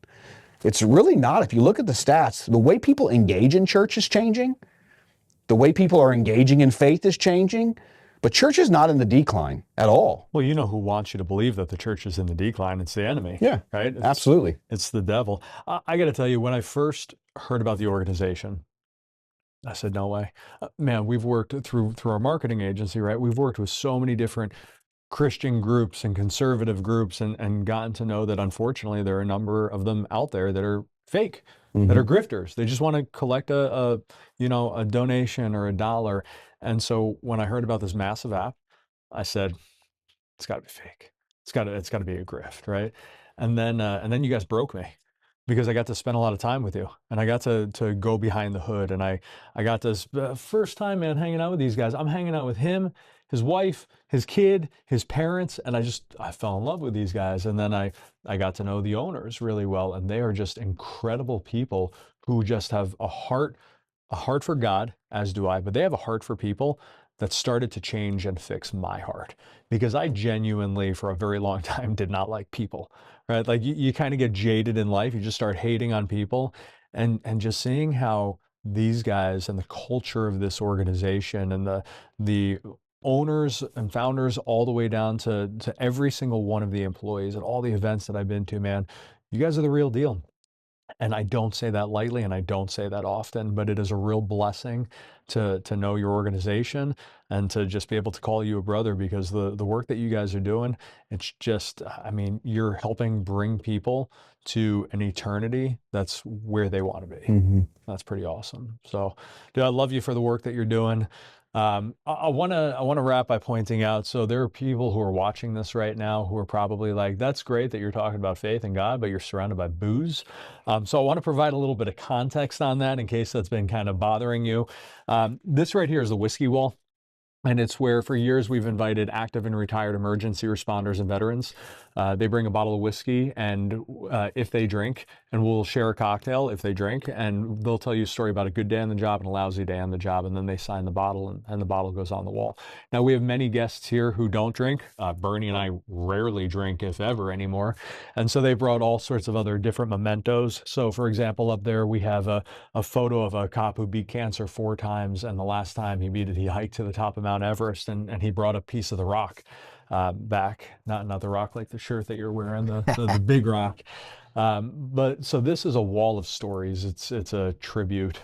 It's really not. If you look at the stats, the way people engage in church is changing. The way people are engaging in faith is changing. But church is not in the decline at all. Well, you know who wants you to believe that the church is in the decline? It's the enemy. Yeah, right? Absolutely. It's the devil. I got to tell you, when I first heard about the organization, I said, no way. Man, we've worked through our marketing agency, right? We've worked with so many different Christian groups and conservative groups and gotten to know that, unfortunately, there are a number of them out there that are fake, that are grifters. They just want to collect a donation or a dollar. And so when I heard about this massive app, I said, it's got to be fake. It's got to be a grift, right? And then you guys broke me, because I got to spend a lot of time with you, and I got to go behind the hood, and I got this first time, man, hanging out with these guys. I'm hanging out with him, his wife, his kid, his parents, and I fell in love with these guys. And then I got to know the owners really well, and they are just incredible people who just have a heart for God, as do I, but they have a heart for people that started to change and fix my heart, because I genuinely, for a very long time, did not like people, right? Like you kind of get jaded in life. You just start hating on people, and just seeing how these guys and the culture of this organization and the owners and founders, all the way down to every single one of the employees at all the events that I've been to, man, you guys are the real deal. And I don't say that lightly, and I don't say that often, but it is a real blessing to know your organization and to just be able to call you a brother, because the work that you guys are doing, it's just, I mean, you're helping bring people to an eternity that's where they want to be. That's pretty awesome. So, dude, I love you for the work that you're doing. I want to wrap by pointing out, so there are people who are watching this right now who are probably like, that's great that you're talking about faith and God, but you're surrounded by booze. So I want to provide a little bit of context on that in case that's been kind of bothering you. This right here is the whiskey wall. And it's where for years we've invited active and retired emergency responders and veterans. They bring a bottle of whiskey, and if they drink, and we'll share a cocktail if they drink, and they'll tell you a story about a good day on the job and a lousy day on the job, and then they sign the bottle, and the bottle goes on the wall. Now, we have many guests here who don't drink. Bernie and I rarely drink, if ever, anymore. And so they brought all sorts of other different mementos. So, for example, up there we have a photo of a cop who beat cancer 4 times, and the last time he beat it, he hiked to the top of Mount Everest, and he brought a piece of the rock back, not the rock like the shirt that you're wearing, the big rock. But so this is a wall of stories. It's a tribute.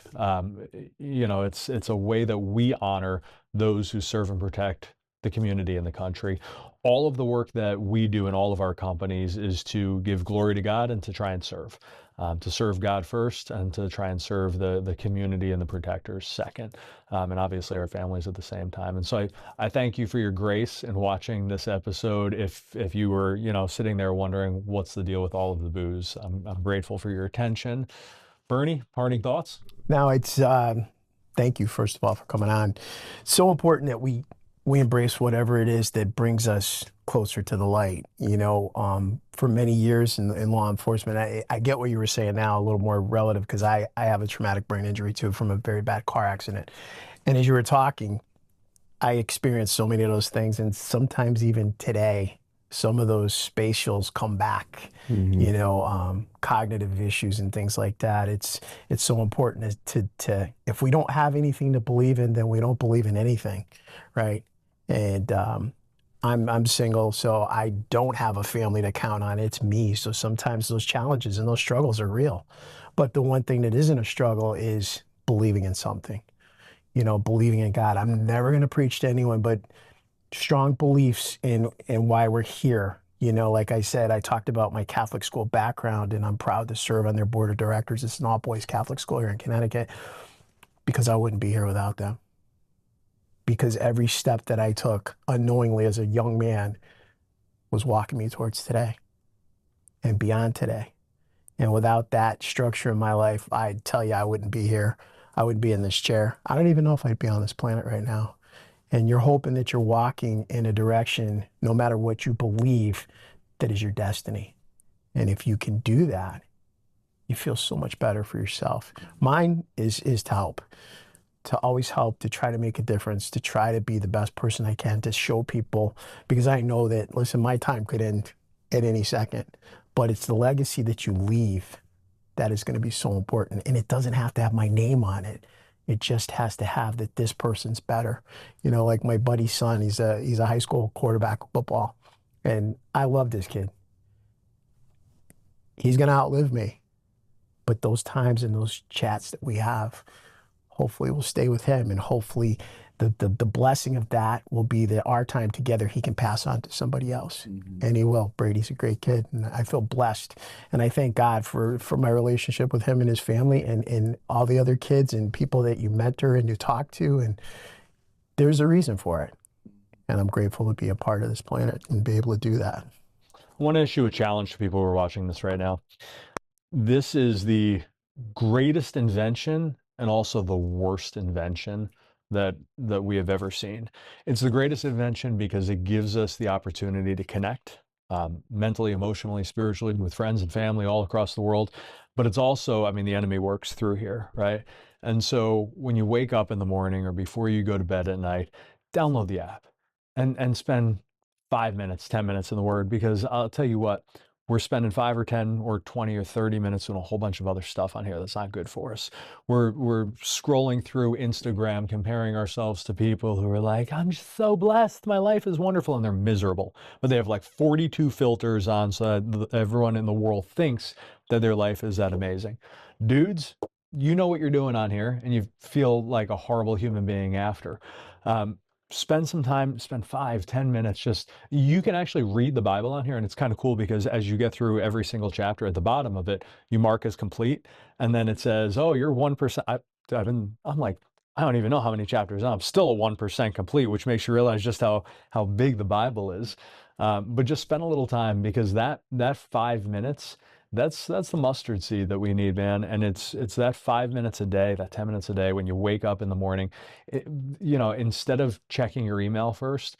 It's a way that we honor those who serve and protect the community and the country. All of the work that we do in all of our companies is to give glory to God and to try and to serve God first, and to try and serve the community and the protectors second, and obviously our families at the same time. And so I thank you for your grace in watching this episode. If you were sitting there wondering what's the deal with all of the booze, I'm grateful for your attention. Bernie, parting thoughts? No, it's thank you first of all for coming on. So important that we embrace whatever it is that brings us closer to the light. For many years in law enforcement, I get what you were saying now, a little more relative, because I have a traumatic brain injury too from a very bad car accident. And as you were talking, I experienced so many of those things, and sometimes even today, some of those spatials come back, cognitive issues and things like that. It's so important to if we don't have anything to believe in, then we don't believe in anything, right? And I'm single, so I don't have a family to count on. It's me. So sometimes those challenges and those struggles are real. But the one thing that isn't a struggle is believing in something, believing in God. I'm never going to preach to anyone, but strong beliefs in why we're here. Like I said, I talked about my Catholic school background, and I'm proud to serve on their board of directors. It's an all-boys Catholic school here in Connecticut, because I wouldn't be here without them. because every step that I took unknowingly as a young man was walking me towards today and beyond today. And without that structure in my life, I'd tell you I wouldn't be here. I wouldn't be in this chair. I don't even know if I'd be on this planet right now. And you're hoping that you're walking in a direction, no matter what you believe, that is your destiny. And if you can do that, you feel so much better for yourself. Mine is to help, to always help, to try to make a difference, to try to be the best person I can, to show people, because I know that, listen, my time could end at any second, but it's the legacy that you leave that is going to be so important. And it doesn't have to have my name on it. It just has to have that this person's better. You know, like my buddy's son, he's a high school quarterback of football. And I love this kid. He's going to outlive me. But those times and those chats that we have, hopefully will stay with him. And hopefully the blessing of that will be that our time together he can pass on to somebody else. Mm-hmm. And he will. Brady's a great kid. And I feel blessed. And I thank God for my relationship with him and his family and all the other kids and people that you mentor and you talk to. And there's a reason for it. And I'm grateful to be a part of this planet and be able to do that. I want to issue a challenge to people who are watching this right now. This is the greatest invention and also the worst invention that we have ever seen. It's the greatest invention because it gives us the opportunity to connect mentally, emotionally, spiritually with friends and family all across the world. But it's also, I mean, the enemy works through here, right? And so when you wake up in the morning or before you go to bed at night, download the app and spend 5 minutes, 10 minutes in the Word, because I'll tell you what, we're spending 5 or 10 or 20 or 30 minutes doing a whole bunch of other stuff on here that's not good for us. We're scrolling through Instagram, comparing ourselves to people who are like, I'm just so blessed, my life is wonderful, and they're miserable. But they have like 42 filters on so that everyone in the world thinks that their life is that amazing. Dudes, you know what you're doing on here, and you feel like a horrible human being after. Spend some time, spend 5, 10 minutes, just, you can actually read the Bible on here. And it's kind of cool because as you get through every single chapter, at the bottom of it, you mark as complete. And then it says, oh, you're 1%. I'm like, I don't even know how many chapters I'm still a 1% complete, which makes you realize just how big the Bible is. But just spend a little time, because that 5 minutes, that's the mustard seed that we need, man. And it's that 5 minutes a day, that 10 minutes a day when you wake up in the morning, instead of checking your email first,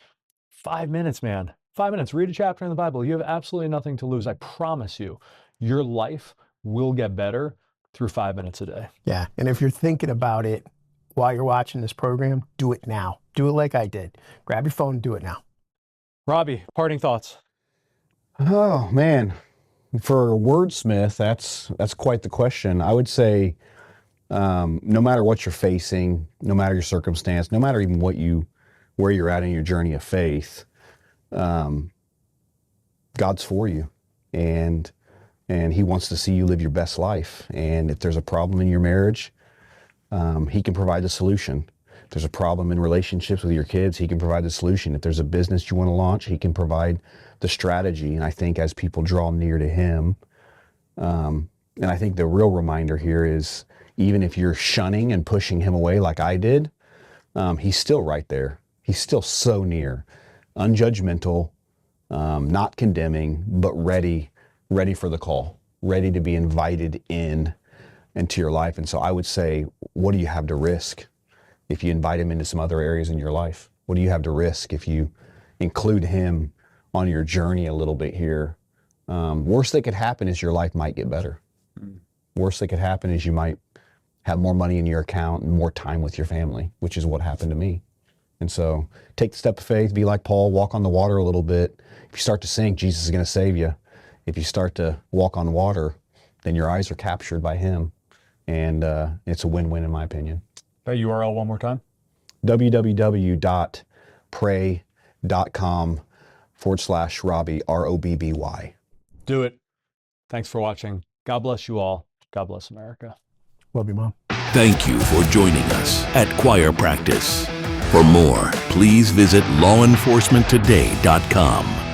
5 minutes, man, 5 minutes, read a chapter in the Bible. You have absolutely nothing to lose. I promise you, your life will get better through 5 minutes a day. Yeah. And if you're thinking about it while you're watching this program, do it now. Do it like I did. Grab your phone and do it now. Robbie, parting thoughts. Oh, man. For a wordsmith, that's quite the question. I would say, no matter what you're facing, no matter your circumstance, no matter even where you're at in your journey of faith, God's for you, and He wants to see you live your best life. And if there's a problem in your marriage, He can provide the solution. If there's a problem in relationships with your kids, He can provide the solution. If there's a business you want to launch, He can provide the strategy. And I think as people draw near to Him, and I think the real reminder here is, even if you're shunning and pushing Him away like I did, He's still right there. He's still so near, unjudgmental, not condemning, but ready for the call, ready to be invited into your life. And so I would say, what do you have to risk if you invite Him into some other areas in your life? What do you have to risk if you include Him on your journey a little bit here? Worst that could happen is your life might get better. Worst that could happen is you might have more money in your account and more time with your family, which is what happened to me. And so take the step of faith, be like Paul, walk on the water a little bit. If you start to sink, Jesus is going to save you. If you start to walk on water, then your eyes are captured by Him. And it's a win-win in my opinion. That URL one more time. www.pray.com/Robby, ROBBY. Do it. Thanks for watching. God bless you all. God bless America. Love you, Mom. Thank you for joining us at Choir Practice. For more, please visit lawenforcementtoday.com.